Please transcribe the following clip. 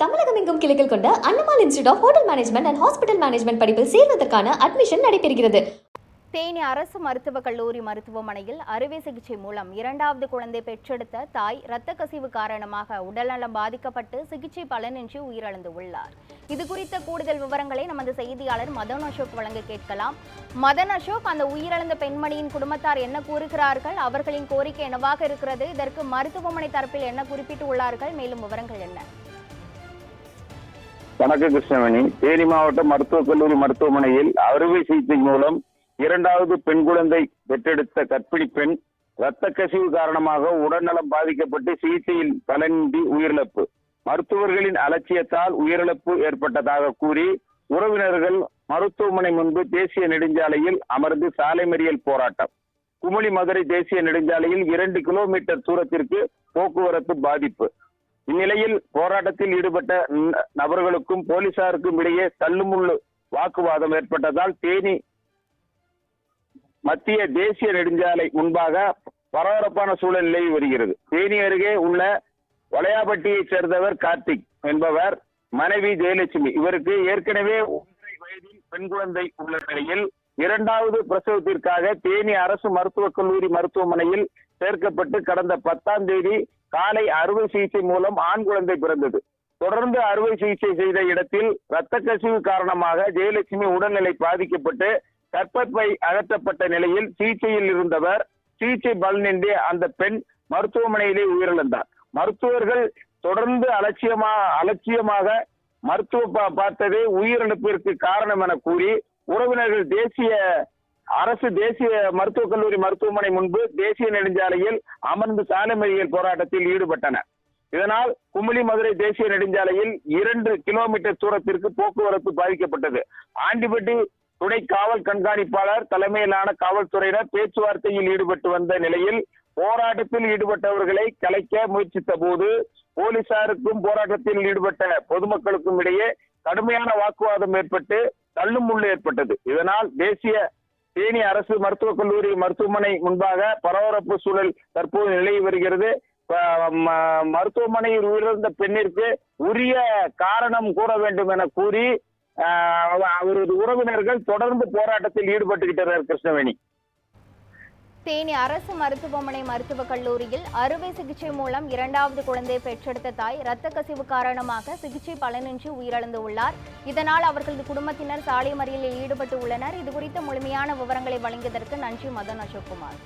தமிழகம் எங்கும் கிளைகள் கொண்ட Annamal institute of hotel management and hospital management படிப்பில் சேர்வதற்கான அட்மிஷன் நடைபெறுகிறது. தேனி அரசு மருத்துவக் கல்லூரி மருத்துவமனையில் அறுவை சிகிச்சை மூலம் இரண்டாவது குழந்தை பெற்றெடுத்த தாய் இரத்த கசிவு காரணமாக உடல்நலம் பாதிக்கப்பட்டு சிகிச்சை பலனின்றி உயிரிழந்துள்ளார். இது குறித்த கூடுதல் விவரங்களை நமது செய்தியாளர் மதன் அசோக் வழங்க கேட்கலாம். மதன் அசோக், அந்த உயிரிழந்த பெண்மணியின் குடும்பத்தார் என்ன கூறுகிறார்கள்? அவர்களின் கோரிக்கை என்னவாக இருக்கிறது? இதற்கு மருத்துவமனை தரப்பில் என்ன குறிப்பிட்டு உள்ளார்கள்? மேலும் விவரங்கள் என்ன? வணக்கம் கிருஷ்ணவேணி. தேனி மாவட்ட மருத்துவக் கல்லூரி மருத்துவமனையில் அறுவை சிகிச்சை மூலம் இரண்டாவது பெண் குழந்தை பெற்றெடுத்த கர்ப்பிணி பெண் இரத்த கசிவு காரணமாக உடல்நலம் பாதிக்கப்பட்டு சிகிச்சையில் பலனின்றி உயிரிழப்பு. மருத்துவர்களின் அலட்சியத்தால் உயிரிழப்பு ஏற்பட்டதாக கூறி உறவினர்கள் மருத்துவமனை முன்பு தேசிய நெடுஞ்சாலையில் அமர்ந்து சாலை மறியல் போராட்டம். குமுளி மதுரை தேசிய நெடுஞ்சாலையில் 2 கிலோமீட்டர் தூரத்திற்கு போக்குவரத்து பாதிப்பு. இந்நிலையில் போராட்டத்தில் ஈடுபட்ட நபர்களுக்கும் போலீசாருக்கும் இடையே தள்ளுமுள்ளு வாக்குவாதம் ஏற்பட்டதால் தேனி மத்திய தேசிய நெடுஞ்சாலை முன்பாக பரபரப்பான சூழல் நிலவி வருகிறது. தேனி அருகே உள்ள வளையாபட்டியைச் சேர்ந்தவர் கார்த்திக் என்பவர் மனைவி ஜெயலட்சுமி. இவருக்கு ஏற்கனவே 1.5 வயதில் பெண் குழந்தை உள்ள நிலையில் இரண்டாவது பிரசவத்திற்காக தேனி அரசு மருத்துவக் கல்லூரி மருத்துவமனையில் சேர்க்கப்பட்டு கடந்த 10ஆம் தேதி காலை அறுவை சிகிச்சை மூலம் ஆண் குழந்தை பிறந்தது. தொடர்ந்து அறுவை சிகிச்சை செய்த இடத்தில் இரத்த கசிவு காரணமாக ஜெயலட்சுமி உடல்நிலை பாதிக்கப்பட்டு கர்ப்பப்பை அகற்றப்பட்ட நிலையில் சிகிச்சையில் இருந்தவர் சிகிச்சை பலனின்றி அந்த பெண் மருத்துவமனையிலே உயிரிழந்தார். மருத்துவர்கள் தொடர்ந்து அலட்சியமாக மருத்துவ பார்த்ததே உயிரிழப்பிற்கு காரணம் என கூறி உறவினர்கள் அரசு தேசிய மருத்துவக் கல்லூரி மருத்துவமனை முன்பு தேசிய நெடுஞ்சாலையில் அமர்ந்து சாலை மறியல் போராட்டத்தில் ஈடுபட்டனர். இதனால் குமுளி மதுரை தேசிய நெடுஞ்சாலையில் 2 கிலோமீட்டர் தூரத்திற்கு போக்குவரத்து பாதிக்கப்பட்டது. ஆண்டிப்பட்டி துணை காவல் கண்காணிப்பாளர் தலைமையிலான காவல்துறையினர் பேச்சுவார்த்தையில் ஈடுபட்டு வந்த நிலையில் போராட்டத்தில் ஈடுபட்டவர்களை கலைக்க முயற்சித்த போது போலீசாருக்கும் போராட்டத்தில் ஈடுபட்ட பொதுமக்களுக்கும் இடையே கடுமையான வாக்குவாதம் ஏற்பட்டு தள்ளுமுள்ளு ஏற்பட்டது. இதனால் தேனி அரசு மருத்துவக் கல்லூரி மருத்துவமனை முன்பாக பரபரப்பு சூழல் தற்போது நிலவி வருகிறது. மருத்துவமனையில் உயிரிழந்த பெண்ணிற்கு உரிய காரணம் கூற வேண்டும் என கூறி அவரது உறவினர்கள் தொடர்ந்து போராட்டத்தில் ஈடுபட்டுகிட்டனர். கிருஷ்ணவேணி, தேனி அரசு மருத்துவமனை மருத்துவக் கல்லூரியில் அறுவை சிகிச்சை மூலம் இரண்டாவது குழந்தை பெற்றெடுத்த தாய் இரத்த கசிவு காரணமாக சிகிச்சை பலனின்றி உயிரிழந்துள்ளார். இதனால் அவர்களது குடும்பத்தினர் சாலை மறியலில் ஈடுபட்டு உள்ளனர். இதுகுறித்த முழுமையான விவரங்களை வழங்கியதற்கு நன்றி மதன் அசோக்குமார்.